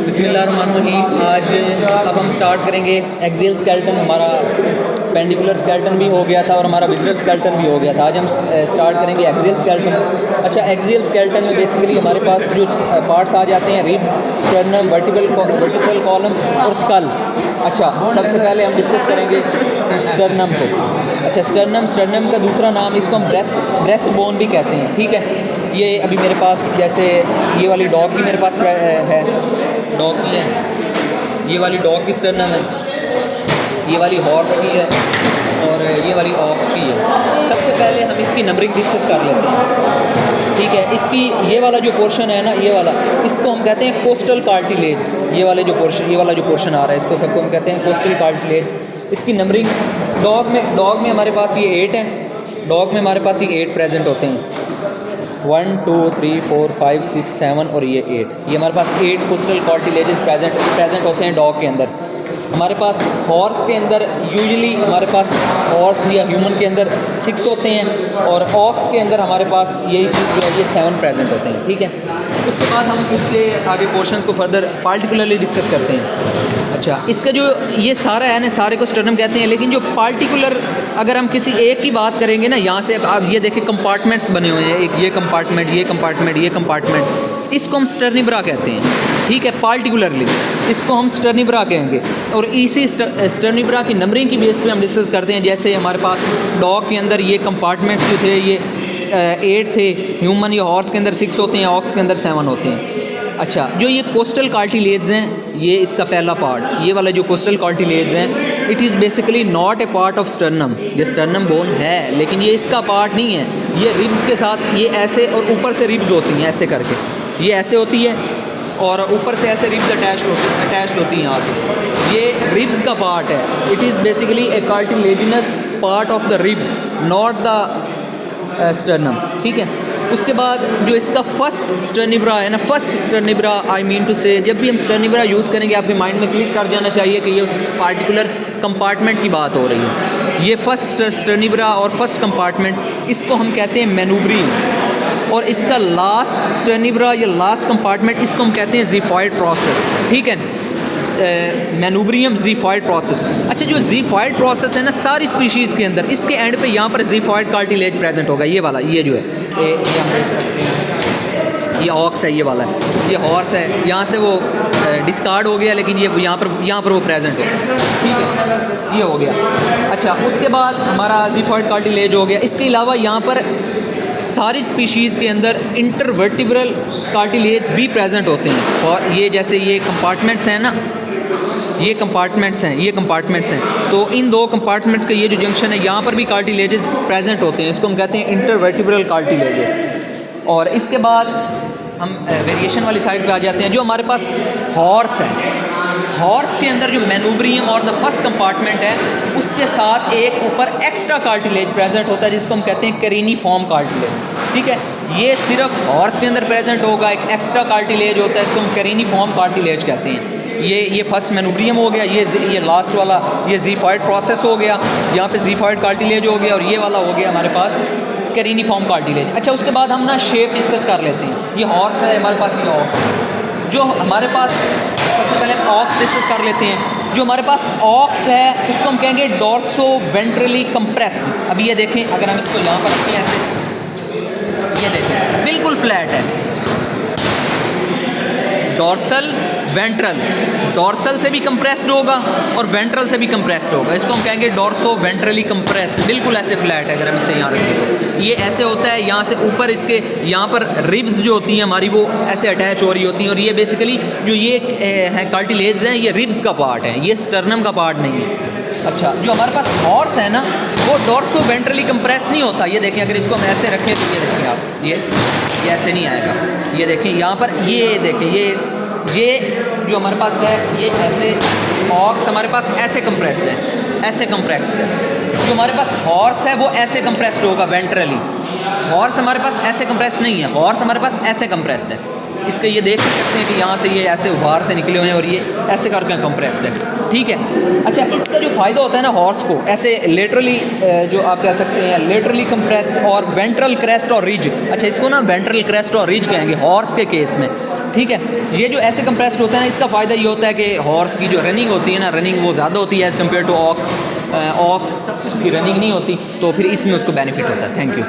बिस्मिल्लाहिर्रहमानिर्रहीम। आज अब हम स्टार्ट करेंगे एक्सियल स्केलेटन। हमारा पेंडिकुलर स्केलेटन भी हो गया था और हमारा विज़ुअल स्केलेटन भी हो गया था। आज हम स्टार्ट करेंगे एक्सियल स्केलेटन। अच्छा, एक्सियल स्केलेटन में बेसिकली हमारे पास जो पार्ट्स आ जाते हैं रिब्स, स्टर्नम, वर्टिब्रल कॉलम और स्कल। अच्छा, सबसे पहले हम डिस्कस करेंगे स्टर्नम को। अच्छा, स्टर्नम का दूसरा नाम, इसको हम ब्रेस्ट बोन भी कहते हैं। ठीक है, ये अभी मेरे पास जैसे ये वाली डॉग की मेरे पास है, डॉग की है, ये वाली डॉग की स्टर्नम है, ये वाली हॉर्स की है और ये वाली ऑक्स की है। सबसे पहले हम इसकी नंबरिंग डिस्कस कर लेते हैं। ठीक है, इसकी ये वाला जो पोर्शन है ना, ये वाला, इसको हम कहते हैं कोस्टल कार्टिलेज। ये वाला जो पोर्शन आ रहा है, इसको सबको हम कहते हैं कोस्टल कार्टिलेज। इसकी नंबरिंग डॉग में हमारे पास ये 8 हैं। डॉग में हमारे पास ये 8 प्रेजेंट होते हैं। 1 2 3 4 5 6 7 और ये 8। ये हमारे पास 8 कोस्टल कार्टिलेजेस प्रेजेंट होते हैं डॉग के अंदर। हमारे पास हॉर्स के अंदर यूजुअली हमारे पास हॉर्स या ह्यूमन के अंदर 6 होते हैं और ऑक्स के अंदर हमारे पास यही चीज़ जो है ये 7 प्रेजेंट होते हैं। ठीक है, उसके बाद हम इसके आगे पोर्शंस को फर्दर पार्टिकुलरली डिस्कस करते हैं। अच्छा, इसका जो ये सारा है ना, सारे को स्टर्नम कहते हैं, लेकिन जो पार्टिकुलर अगर हम किसी एक की बात करेंगे ना, यहाँ से आप ये देखिए कंपार्टमेंट्स बने हुए हैं, एक ये कंपार्टमेंट, ये कंपार्टमेंट, ये कंपार्टमेंट, इसको हम स्टर्निब्रा कहते हैं। ठीक है, पार्टिकुलरली इसको हम स्टर्निब्रा कहेंगे और इसी स्टर्निब्रा की नंबरिंग की बेस पे हम डिस्कस करते हैं। जैसे हमारे पास डॉग के अंदर ये कंपार्टमेंट्स जो थे ये 8 थे, ह्यूमन या हॉर्स के अंदर 6 होते हैं, ऑक्स के अंदर 7 होते हैं। अच्छा, जो ये कोस्टल कार्टिलेज हैं, ये इसका पहला पार्ट, ये वाला जो कोस्टल कार्टिलेज हैं, it is basically not a part of sternum. ये स्टर्नम बोन है लेकिन ये इसका पार्ट नहीं है। ये रिब्स के साथ ये ऐसे और ऊपर से रिब्स होती हैं, ऐसे करके ये ऐसे होती है और ऊपर से ऐसे रिब्स अटैच्ड होती हैं यहाँ पे। ये रिब्स का पार्ट है। It is basically A cartilaginous part of the ribs, not the sternum. ठीक है, उसके बाद जो इसका फर्स्ट स्टर्निब्रा है ना, फर्स्ट स्टर्निब्रा आई मीन टू से, जब भी हम स्टर्निब्रा यूज़ करेंगे आपके माइंड में क्लिक कर जाना चाहिए कि ये उस पार्टिकुलर कंपार्टमेंट की बात हो रही है। ये फर्स्ट स्टर्निब्रा और फर्स्ट कंपार्टमेंट, इसको हम कहते हैं मैनूब्रियम। और इसका लास्ट स्टर्निब्रा या लास्ट कंपार्टमेंट, इसको हम कहते हैं ज़िफॉइड प्रोसेस। ठीक है, मैनूब्रियम ज़िफॉइड प्रोसेस। अच्छा, जो ज़िफॉइड प्रोसेस है ना सारी स्पीशीज़ के अंदर, इसके एंड पे यहाँ पर ज़िफॉइड कार्टिलेज प्रेजेंट होगा। ये वाला, ये जो है ये हम देख सकते हैं, ये ऑक्स है, ये वाला है, ये हॉर्स है। यहाँ से वो डिस्कार्ड हो गया लेकिन ये यहाँ पर वो प्रेजेंट है। ठीक है, ये हो गया। अच्छा, उसके बाद हमारा ज़िफॉइड कार्टिलेज हो गया। इसके अलावा यहाँ पर सारी स्पीशीज़ के अंदर इंटरवर्टिब्रल कार्टिलेज भी प्रेजेंट होते हैं। और ये जैसे ये कंपार्टमेंट्स हैं ना, ये कंपार्टमेंट्स हैं, तो इन दो कंपार्टमेंट्स का ये जो जंक्शन है, यहाँ पर भी कार्टिलेजेस प्रेजेंट होते हैं। इसको हम कहते हैं इंटरवर्टिब्रल कार्टिलेजेस। और इसके बाद हम वेरिएशन वाली साइड पे आ जाते हैं। जो हमारे पास हॉर्स है, हॉर्स के अंदर जो मैनूब्रियम और द फर्स्ट कंपार्टमेंट है, उसके साथ एक ऊपर एक्स्ट्रा कार्टिलेज प्रेजेंट होता है जिसको हम कहते हैं कैरिनिफॉर्म कार्टिलेज। ठीक है, ये सिर्फ हॉर्स के अंदर प्रेजेंट होगा, एक एक्स्ट्रा कार्टिलेज होता है, इसको हम कैरिनिफॉर्म कार्टिलेज कहते हैं। ये फर्स्ट मैनूब्रियम हो गया, ये लास्ट वाला ये ज़िफॉइड प्रोसेस हो गया, यहाँ पे ज़िफॉइड कार्टिलेज हो गया और ये वाला हो गया हमारे पास कैरिनिफॉर्म कार्टिलेज। अच्छा, उसके बाद हम ना शेप डिस्कस कर लेते हैं। ये हॉर्स है हमारे पास, ये ऑक्स है। जो हमारे पास सबसे पहले हम ऑक्स डिस्कस कर लेते हैं। जो हमारे पास ऑक्स है उसको हम कहेंगे डॉर्सो वेंट्रली कंप्रेस्ड। अभी ये देखें, अगर हम इसको यहाँ पर रखें ऐसे, ये देखें बिल्कुल फ्लैट है। डॉर्सल वेंट्रल, डॉर्सल से भी कंप्रेस्ड होगा और वेंट्रल से भी कंप्रेस्ड होगा। इसको हम कहेंगे डॉर्सो वेंट्रली कंप्रेस्ड। बिल्कुल ऐसे फ्लैट है। अगर हम इसे यहाँ रखें तो ये ऐसे होता है। यहाँ से ऊपर इसके यहाँ पर रिब्स जो होती हैं हमारी, वो ऐसे अटैच हो रही होती हैं। और ये बेसिकली जो ये है कार्टिलेज हैं, ये रिब्स का पार्ट है, ये स्टर्नम का पार्ट नहीं है। अच्छा, जो हमारे पास हॉर्स है ना, वो डॉर्सो वेंट्रली कंप्रेस नहीं होता। ये देखें, अगर इसको हम ऐसे रखें तो ये देखें आप, ये ऐसे नहीं आएगा। ये देखें यहाँ पर, ये देखें, ये जो हमारे पास है ये ऐसे, ऑक्स हमारे पास ऐसे कंप्रेस्ड है, ऐसे कंप्रेस्ड है। जो हमारे पास हॉर्स है वो ऐसे कंप्रेस्ड होगा वेंट्रली। हॉर्स हमारे पास ऐसे कंप्रेस्ड नहीं है, हॉर्स हमारे पास ऐसे कंप्रेस्ड है। इसके ये देख सकते हैं कि यहाँ से ये ऐसे बाहर से निकले हुए हैं और ये ऐसे करके कंप्रेस्ड है। ठीक है, अच्छा, इसका जो फ़ायदा होता है ना हॉर्स को, ऐसे लेटरली जो आप कह सकते हैं लेटरली कंप्रेस्ड और वेंट्रल क्रेस्ट और रिज। अच्छा, इसको ना वेंट्रल क्रेस्ट और रिज कहेंगे हॉर्स के केस में। ठीक है। ये जो ऐसे कंप्रेस्ड होता है ना, इसका फ़ायदा ये होता है कि हॉर्स की जो रनिंग होती है ना, रनिंग वो ज़्यादा होती है एज़ कम्पेयर टू ऑक्स की रनिंग नहीं होती, तो फिर इसमें उसको बेनिफिट होता है। Thank you.